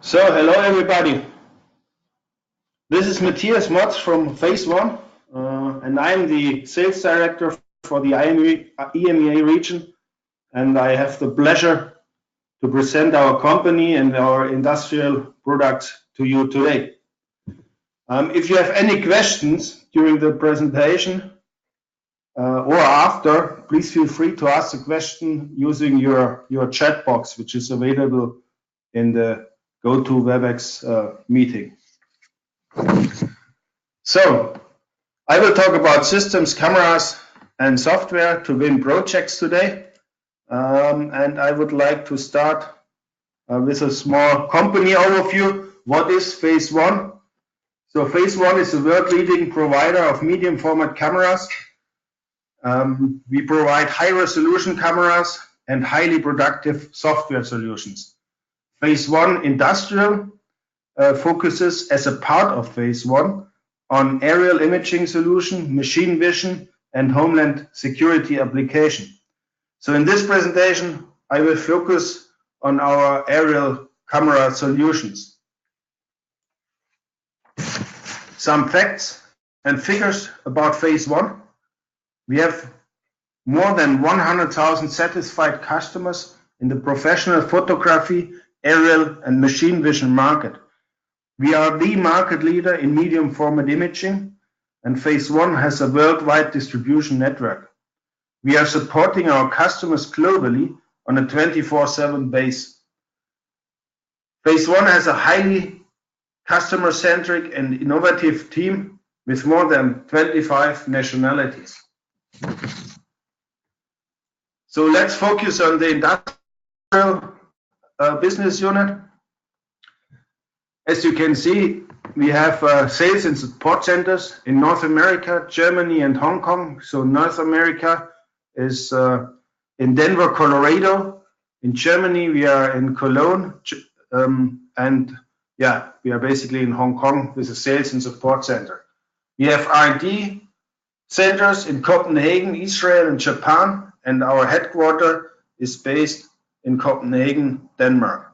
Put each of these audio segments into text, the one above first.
So, hello everybody. This is Mathias Motz from Phase One, and I'm the sales director for the EMEA region, and I have the pleasure to present our company and our industrial products to you today. If you have any questions during the presentation or after, please feel free to ask a question using your chat box, which is available in the GoToWebex meeting. So, I will talk about systems, cameras, and software to win projects today. And I would like to start with a small company overview. What is Phase One? So, Phase One is a world-leading provider of medium format cameras. We provide high-resolution cameras and highly productive software solutions. Phase One Industrial focuses as a part of Phase One on aerial imaging solution, machine vision, and homeland security application. So in this presentation, I will focus on our aerial camera solutions. Some facts and figures about Phase One. We have more than 100,000 satisfied customers in the professional photography, aerial, and machine vision market. We are the market leader in medium format imaging, and Phase One has a worldwide distribution network. We are supporting our customers globally on a 24/7 base. Phase One has a highly customer-centric and innovative team with more than 25 nationalities. So let's focus on the industrial business unit. As you can see, we have sales and support centers in North America, Germany, and Hong Kong. So North America is in Denver, Colorado. In Germany, we are in Cologne, and yeah, we are basically in Hong Kong with a sales and support center. We have R&D centers in Copenhagen, Israel, and Japan, and our headquarters is based in Copenhagen, Denmark.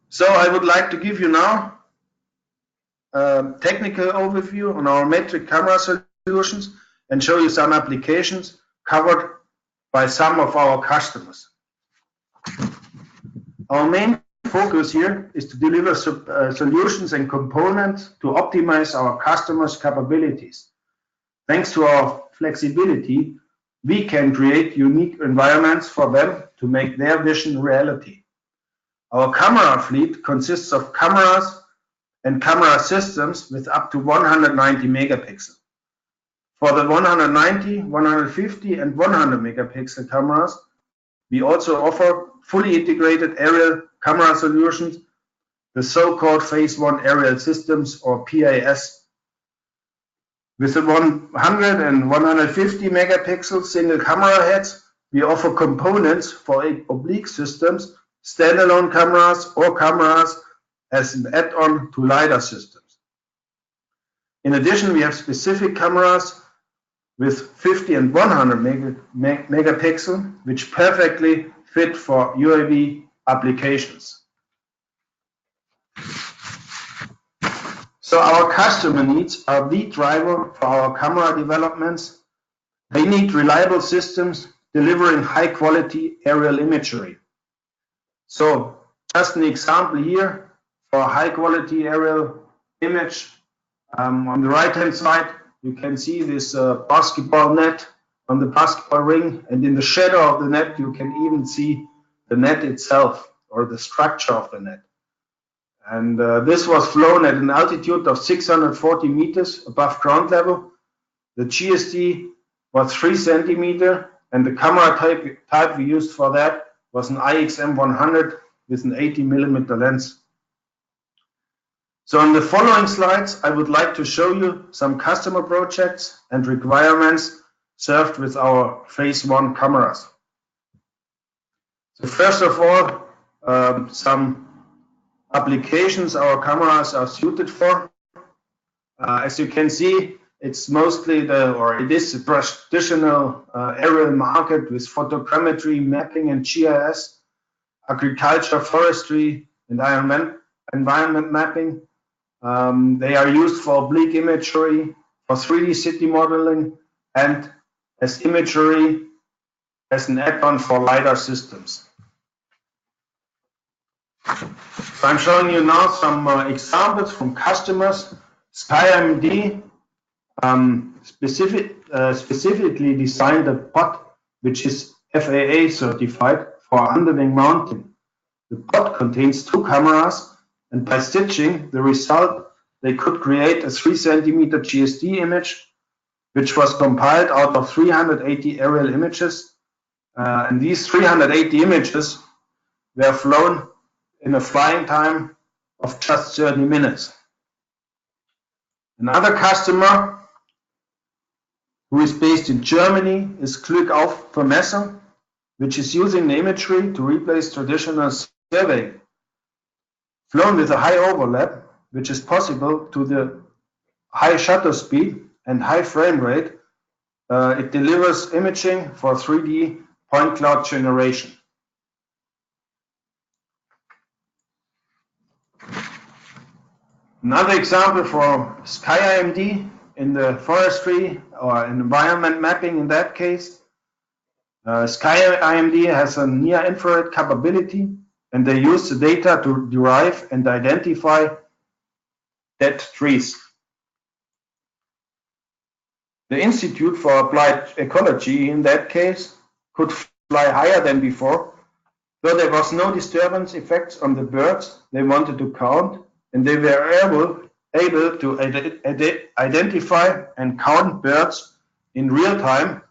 So I would like to give you now a technical overview on our metric camera solutions and show you some applications covered by some of our customers. Our main focus here is to deliver solutions and components to optimize our customers' capabilities. Thanks to our flexibility, we can create unique environments for them to make their vision reality. Our camera fleet consists of cameras and camera systems with up to 190 megapixels. For the 190, 150, and 100 megapixel cameras, we also offer fully integrated aerial camera solutions, the so-called Phase One aerial systems, or PAS. With the 100 and 150 megapixel single camera heads, we offer components for oblique systems, standalone cameras, or cameras as an add-on to Lidar systems. In addition, we have specific cameras with 50 and 100 megapixel, which perfectly fit for UAV applications. So our customer needs are the driver for our camera developments. They need reliable systems delivering high-quality aerial imagery. So just an example here for a high-quality aerial image. On the right-hand side, you can see this basketball net on the basketball ring, and in the shadow of the net, you can even see the net itself or the structure of the net. And this was flown at an altitude of 640 meters above ground level. The GSD was 3 centimeters, and the camera type we used for that was an IXM 100 with an 80 millimeter lens. So on the following slides, I would like to show you some customer projects and requirements served with our Phase One cameras. So first of all, some applications our cameras are suited for. As you can see, it's mostly it is the traditional aerial market with photogrammetry, mapping, and GIS. agriculture, forestry, and environment mapping. They are used for oblique imagery, for 3D city modeling, and as imagery as an add-on for LiDAR systems. So I'm showing you now some examples from customers. SkyMD specifically designed a pod which is FAA certified for underwing mounting. The pod contains 2 cameras, and by stitching the result, they could create a 3 centimeter GSD image, which was compiled out of 380 aerial images. And these 380 images were flown in a flying time of just 30 minutes. Another customer who is based in Germany is Glück auf Vermessung, which is using the imagery to replace traditional surveying. Flown with a high overlap, which is possible to the high shutter speed and high frame rate, it delivers imaging for 3D point cloud generation. Another example for SkyIMD in the forestry or environment mapping in that case. SkyIMD has a near-infrared capability, and they use the data to derive and identify dead trees. The Institute for Applied Ecology in that case could fly higher than before, though there was no disturbance effects on the birds they wanted to count, and they were able to identify and count birds in real time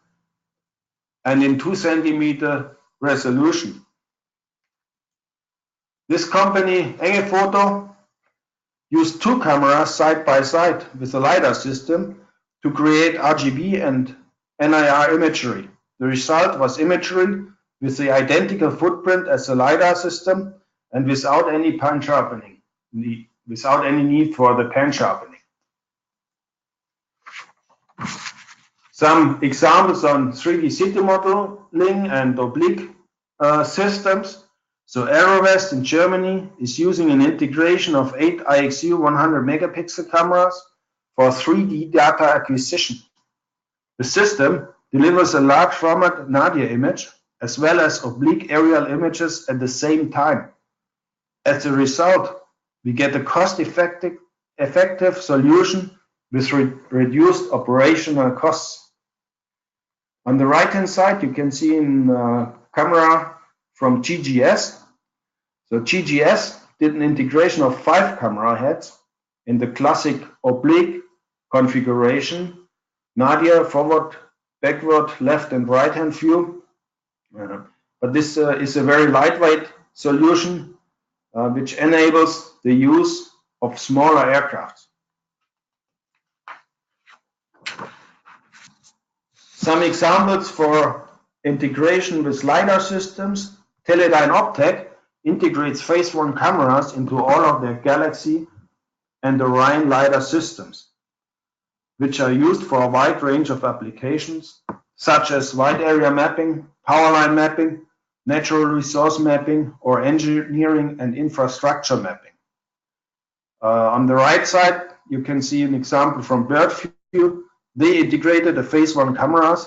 and in 2 centimeter resolution. This company, Engefoto, used 2 cameras side by side with a LiDAR system to create RGB and NIR imagery. The result was imagery with the identical footprint as the LiDAR system and without any pan sharpening, without any need for the pan sharpening. Some examples on 3D city modeling and oblique systems. So Aerovest in Germany is using an integration of 8 IXU 100 megapixel cameras for 3D data acquisition. The system delivers a large format nadir image as well as oblique aerial images at the same time. As a result, we get a cost-effective solution with reduced operational costs. On the right-hand side, you can see in camera from GGS. So GGS did an integration of 5 camera heads in the classic oblique configuration, nadir, forward, backward, left and right hand view. But this is a very lightweight solution which enables the use of smaller aircraft. Some examples for integration with LiDAR systems. Teledyne Optech integrates phase 1 cameras into all of their Galaxy and Orion LiDAR systems, which are used for a wide range of applications, such as wide area mapping, power line mapping, natural resource mapping, or engineering and infrastructure mapping. On the right side, you can see an example from BirdView. They integrated the phase 1 cameras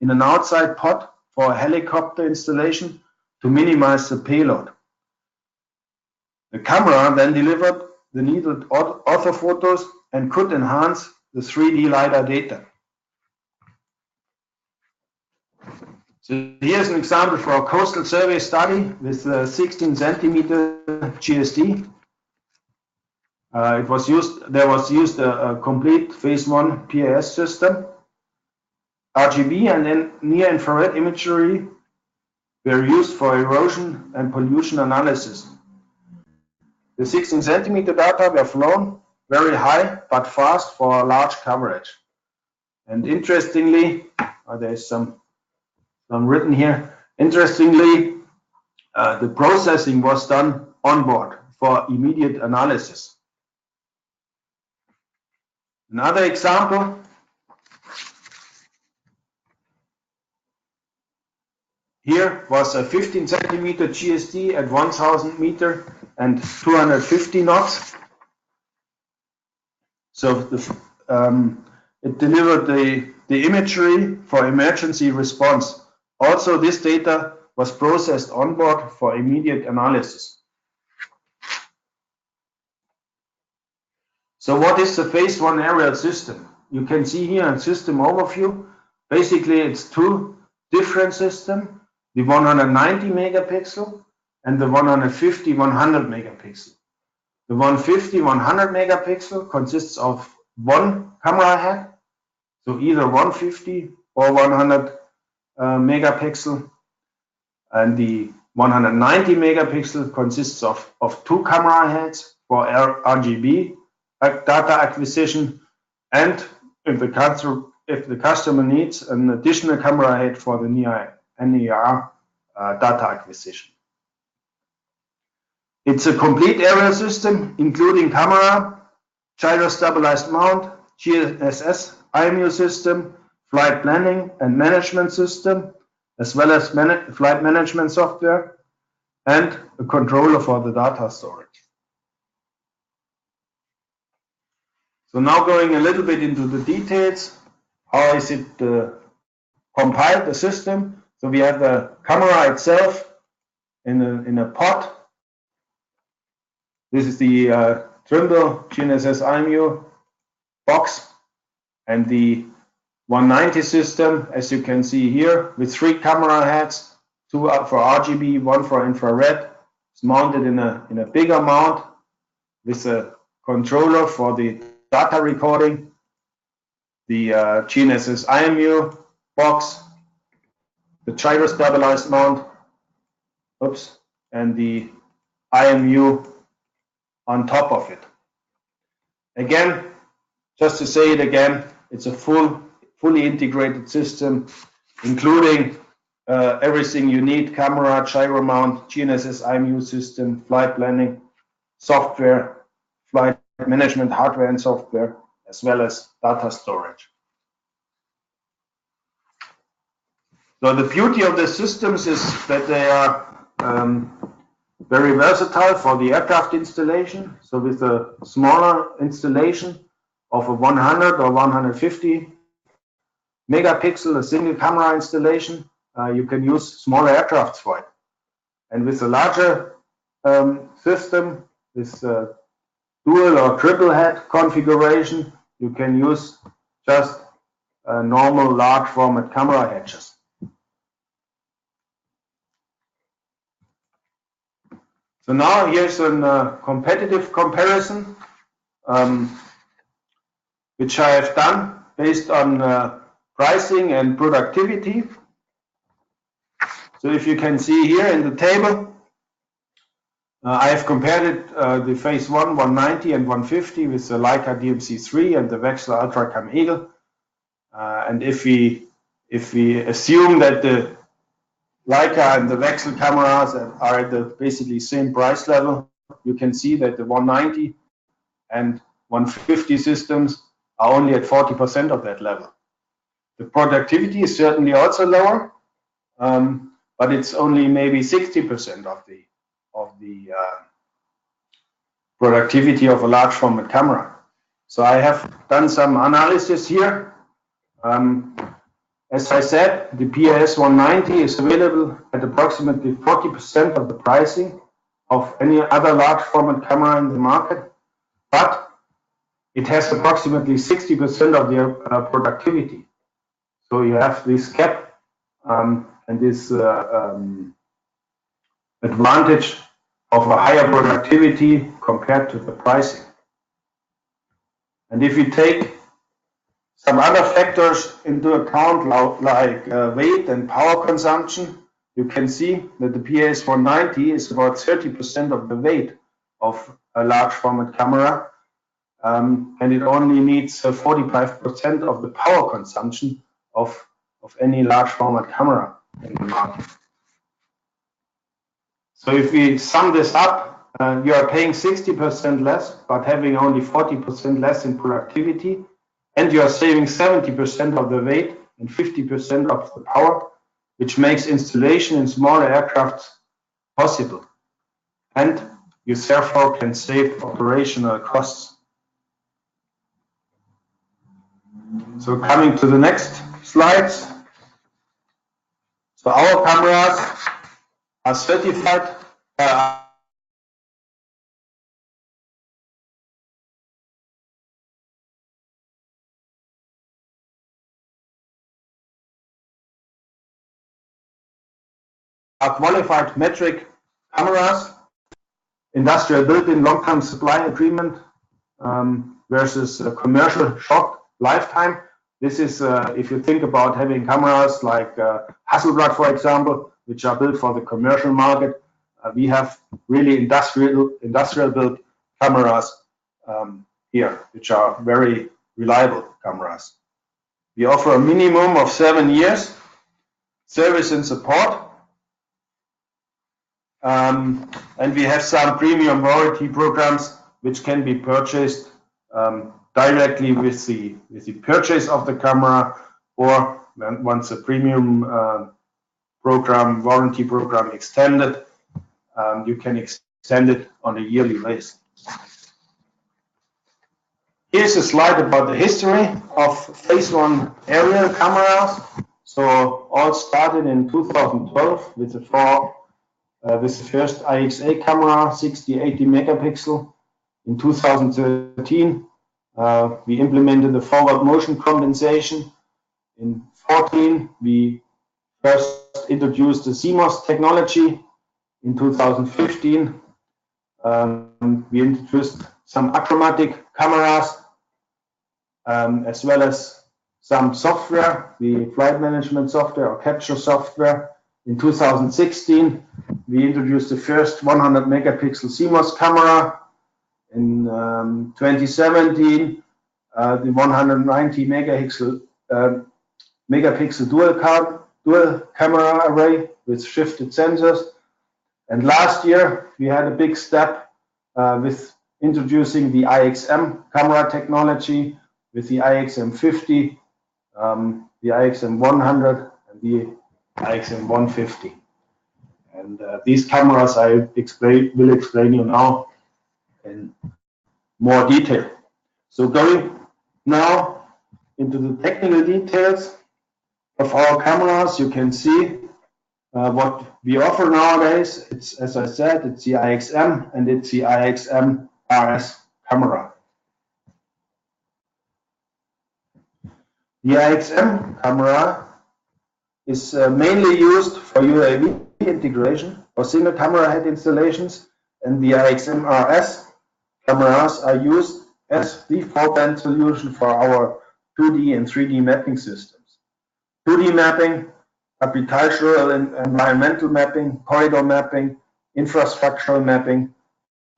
in an outside pod for a helicopter installation to minimize the payload. The camera then delivered the needed orthophotos and could enhance the 3D LiDAR data. So here's an example for a coastal survey study with 16 centimeter GSD. There was used a complete phase 1 PAS system. RGB and then near-infrared imagery were used for erosion and pollution analysis. The 16 centimeter data were flown very high but fast for a large coverage. And interestingly, there's some written here. Interestingly, the processing was done on board for immediate analysis. Another example Here was a 15 centimeter GSD at 1000 meter and 250 knots. So it delivered the imagery for emergency response. Also, this data was processed on board for immediate analysis. So what is the phase 1 aerial system? You can see here in system overview, basically it's two different systems, the 190 megapixel and the 150 100 megapixel. The 150 100 megapixel consists of one camera head, so either 150 or 100 megapixel, and the 190 megapixel consists of two camera heads for RGB data acquisition, and if the customer needs an additional camera head for the NER data acquisition. It's a complete aerial system, including camera, gyro-stabilized mount, GNSS, IMU system, flight planning and management system, as well as flight management software, and a controller for the data storage. So now going a little bit into the details, how is it compiled, the system? So we have the camera itself in a pod. This is the Trimble GNSS IMU box, and the 190 system, as you can see here, with three camera heads, two for RGB, one for infrared. It's mounted in a bigger mount with a controller for the data recording, the GNSS IMU box, the gyro stabilized mount, and the IMU on top of it. Again, just to say it again, it's a fully integrated system, including everything you need: camera, gyro mount, GNSS IMU system, flight planning, software, flight management hardware and software, as well as data storage. So the beauty of the systems is that they are very versatile for the aircraft installation. So with a smaller installation of a 100 or 150 megapixel, a single camera installation, you can use smaller aircrafts for it. And with a larger system, with dual or triple head configuration, you can use just normal large format camera heads. So now here's a competitive comparison, which I have done based on pricing and productivity. So if you can see here in the table, I have compared it, the phase 1, 190 and 150 with the Leica DMC3 and the Wechsler Ultracam Eagle. And if we assume that the Leica and the Wechsler cameras are at the basically same price level, you can see that the 190 and 150 systems are only at 40% of that level. The productivity is certainly also lower, but it's only maybe 60% of the productivity of a large format camera. So I have done some analysis here. As I said, the PAS 190 is available at approximately 40% of the pricing of any other large format camera in the market, but it has approximately 60% of the productivity. So you have this gap and this advantage of a higher productivity compared to the pricing. And if you take some other factors into account, like weight and power consumption, you can see that the PAS 190 is about 30% of the weight of a large format camera, and it only needs 45% of the power consumption of any large format camera in the market. So if we sum this up, you are paying 60% less, but having only 40% less in productivity, and you are saving 70% of the weight and 50% of the power. which makes installation in smaller aircraft possible. And you therefore can save operational costs. So coming to the next slides. So our cameras are certified are qualified metric cameras, industrial built-in long-term supply agreement versus commercial short lifetime. This is if you think about having cameras like Hasselblad, for example, which are built for the commercial market. We have really industrial built cameras here, which are very reliable cameras. We offer a minimum of 7 years service and support. And we have some premium warranty programs which can be purchased directly with the purchase of the camera, or once a premium warranty program extended, you can extend it on a yearly basis. Here's a slide about the history of Phase 1 aerial cameras. So all started in 2012 with the first IXA camera, 60-80 megapixel. In 2013, we implemented the forward motion compensation. In 2014, we first introduced the CMOS technology. In 2015, we introduced some achromatic cameras, as well as some software, the flight management software or capture software. In 2016, we introduced the first 100 megapixel CMOS camera. In 2017, the 190 megapixel dual camera array with shifted sensors. And last year, we had a big step with introducing the IXM camera technology with the IXM50, the IXM100, and the IXM150. And these cameras I will explain you now in more detail. So going now into the technical details of our cameras, you can see what we offer nowadays. It's, as I said, it's the IXM and it's the IXM RS camera. The IXM camera is mainly used for UAV integration or single camera head installations, and the IXM RS cameras are used as the broadband solution for our 2D and 3D mapping systems. 2D mapping, agricultural and environmental mapping, corridor mapping, infrastructural mapping,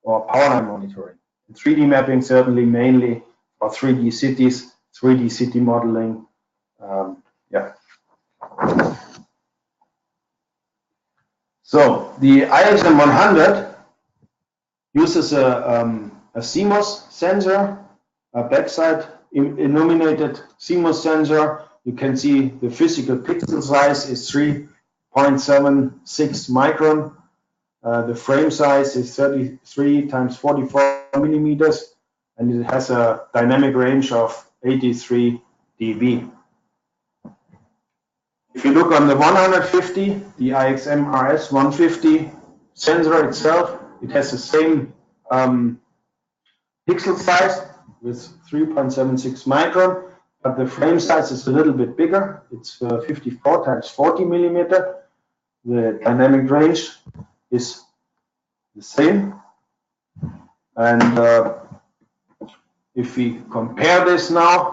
or power line monitoring. And 3D mapping certainly mainly for 3D cities, 3D city modeling. So the IXM100 uses a CMOS sensor, a backside illuminated CMOS sensor. You can see the physical pixel size is 3.76 micron. The frame size is 33 times 44 millimeters, and it has a dynamic range of 83 dB. If you look on the 150, the IXM RS 150 sensor itself, it has the same pixel size with 3.76 micron, but the frame size is a little bit bigger. It's 54 times 40 millimeter. The dynamic range is the same. And if we compare this now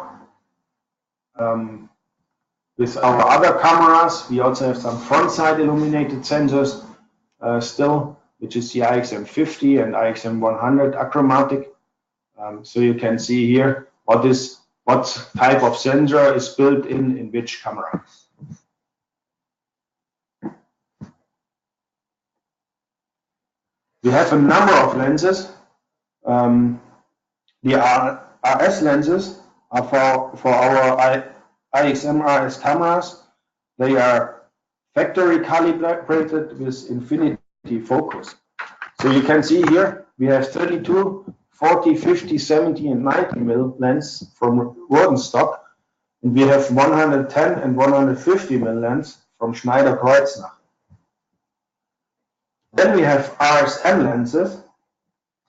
with our other cameras, we also have some front side illuminated sensors still, which is the IXM50 and IXM100 achromatic. So you can see here what type of sensor is built in which camera. We have a number of lenses. The RS lenses are for our IXM RS cameras. They are factory calibrated with infinity focus. So you can see here we have 32, 40, 50, 70, and 90 mil lens from Rodenstock, and we have 110 and 150 mil lens from Schneider Kreuznach. Then we have RSM lenses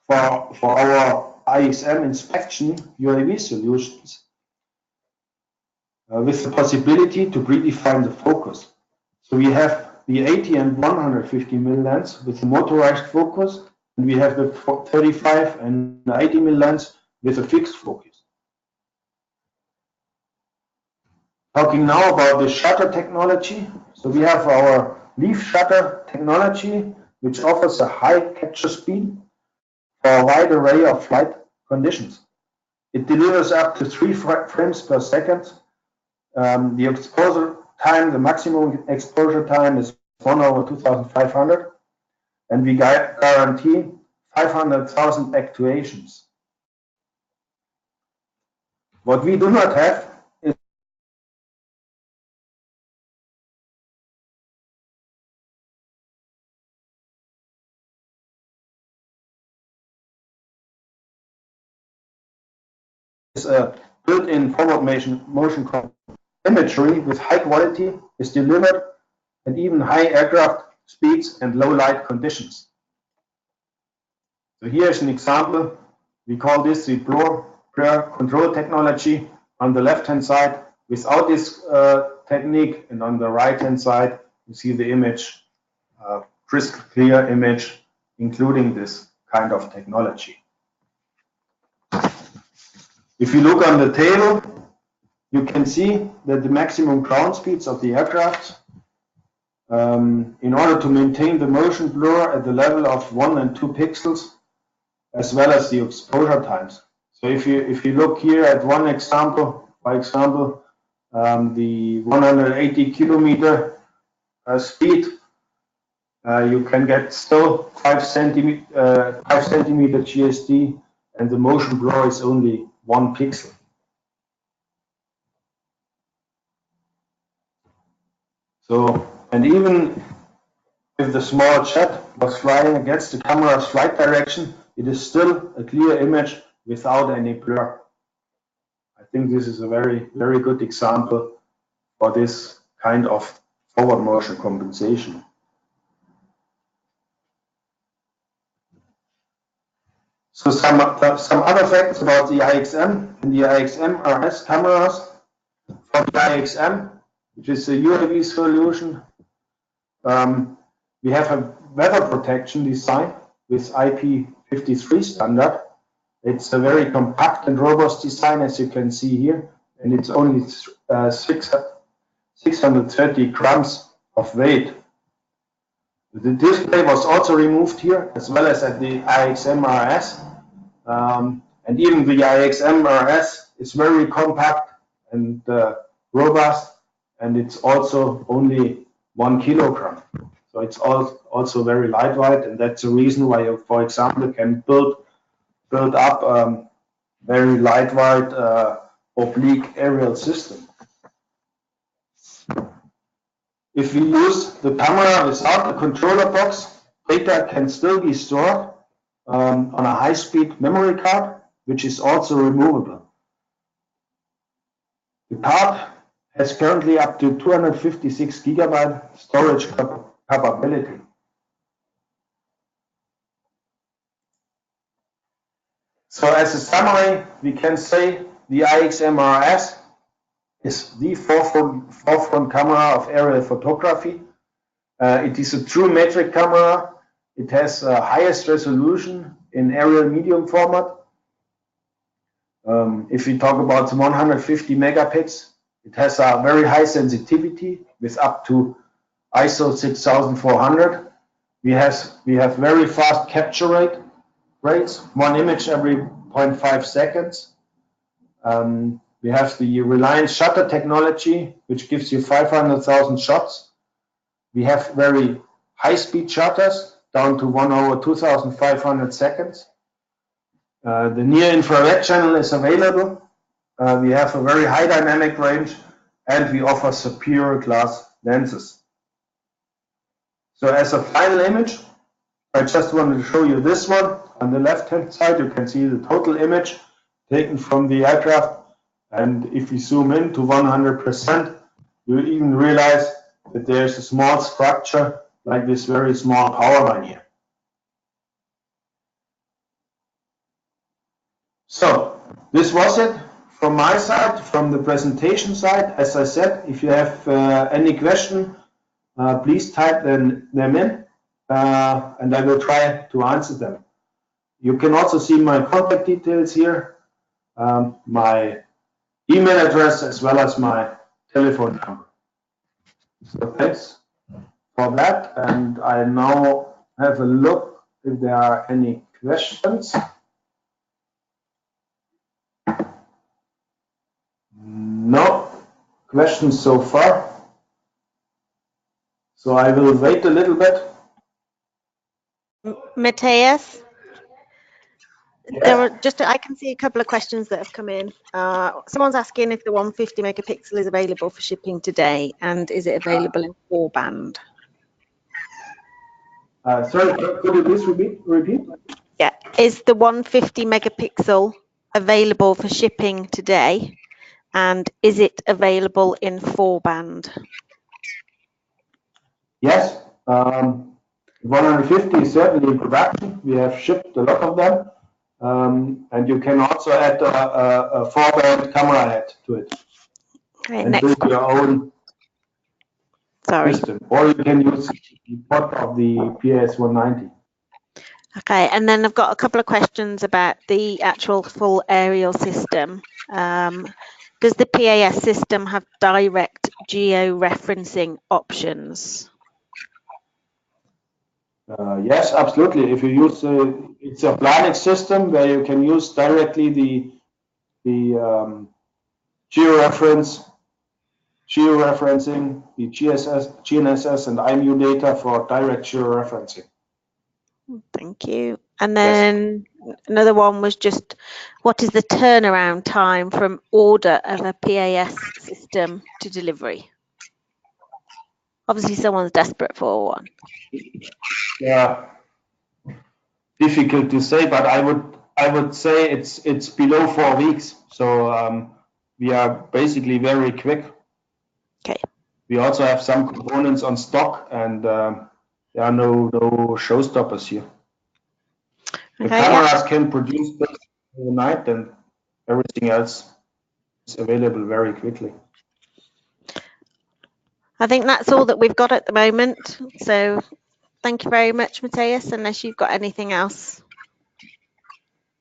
for our IXM inspection UAV solutions with the possibility to predefine the focus. So we have the 80 and 150 mil lens with the motorized focus, and we have the 35 and 80 mil lens with a fixed focus. Talking now about the shutter technology. So we have our leaf shutter technology, which offers a high capture speed for a wide array of flight conditions. It delivers up to 3 frames per second. The exposure time, the maximum exposure time is 1/2500, and we guarantee 500,000 actuations. What we do not have is a built-in forward motion imagery with high quality is delivered at even high aircraft speeds and low light conditions. So here's an example. We call this the blur control technology on the left-hand side without this technique, and on the right-hand side you see the image, crystal clear image, including this kind of technology. If you look on the table, you can see that the maximum ground speeds of the aircraft, in order to maintain the motion blur at the level of 1 and 2 pixels, as well as the exposure times. So if you look here at one example, for example, the 180 kilometer speed, you can get still 5 centimeter GSD, and the motion blur is only 1 pixel. So, and even if the small jet was flying against the camera's flight direction, it is still a clear image without any blur. I think this is a very, very good example for this kind of forward motion compensation. So some other facts about the IXM and the IXM RS cameras. For the IXM, which is a UAV solution, we have a weather protection design with IP53 standard. It's a very compact and robust design, as you can see here, and it's only 630 grams of weight. The display was also removed here, as well as at the IXM RS, and even the IXM RS is very compact and robust, and it's also only 1 kilogram. So it's also very lightweight, and that's the reason why you, for example, can build up very lightweight oblique aerial system. If we use the camera without the controller box, data can still be stored on a high-speed memory card, which is also removable. The card has currently up to 256 gigabyte storage capability. So as a summary, we can say the IXM RS is the forefront camera of aerial photography. It is a true metric camera. It has highest resolution in aerial medium format. If we talk about the 150 megapixels, it has a very high sensitivity with up to ISO 6400. We have very fast capture rates, 1 image every 0.5 seconds. We have the Reliance shutter technology, which gives you 500,000 shots. We have very high-speed shutters, down to 1/2500 seconds. The near-infrared channel is available. We have a very high dynamic range, and we offer superior glass lenses. So as a final image, I just wanted to show you this one. On the left-hand side, you can see the total image taken from the aircraft. And if you zoom in to 100%, you even realize that there's a small structure like this very small power line here. So this was it from my side, from the presentation side. As I said, if you have any question, please type them in, and I will try to answer them. You can also see my contact details here, my email address, as well as my telephone number. So thanks for that, and I now have a look if there are any questions. No questions so far. So I will wait a little bit. Matthias? Yes. There are I can see a couple of questions that have come in. Someone's asking if the 150 megapixel is available for shipping today, and is it available in 4-band? Sorry, could you please repeat? Yeah, is the 150 megapixel available for shipping today, and is it available in 4-band? Yes, 150 is certainly in production. We have shipped a lot of them, and you can also add a 4-band camera head to it. Okay, and build your own system, or you can use the port of the PS190. Okay, and then I've got a couple of questions about the actual full aerial system. Does the PAS system have direct geo-referencing options? Yes, absolutely. If you use it's a planning system where you can use directly the georeferencing, the GNSS and IMU data for direct georeferencing. Thank you. And then another one was just, what is the turnaround time from order of a PAS system to delivery? Obviously, someone's desperate for one. Yeah, difficult to say, but I would say it's below 4 weeks. So we are basically very quick. Okay. We also have some components on stock, and there are no showstoppers here. The cameras can produce this overnight, and everything else is available very quickly. I think that's all that we've got at the moment. So thank you very much, Matthias, unless you've got anything else.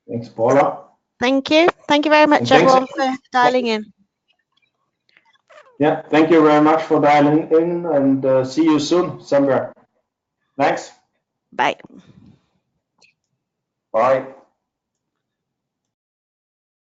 Thanks, Paula. Thank you. Thank you very much, everyone, for dialing in. Yeah, thank you very much for dialing in, and see you soon somewhere. Thanks. Bye. Bye.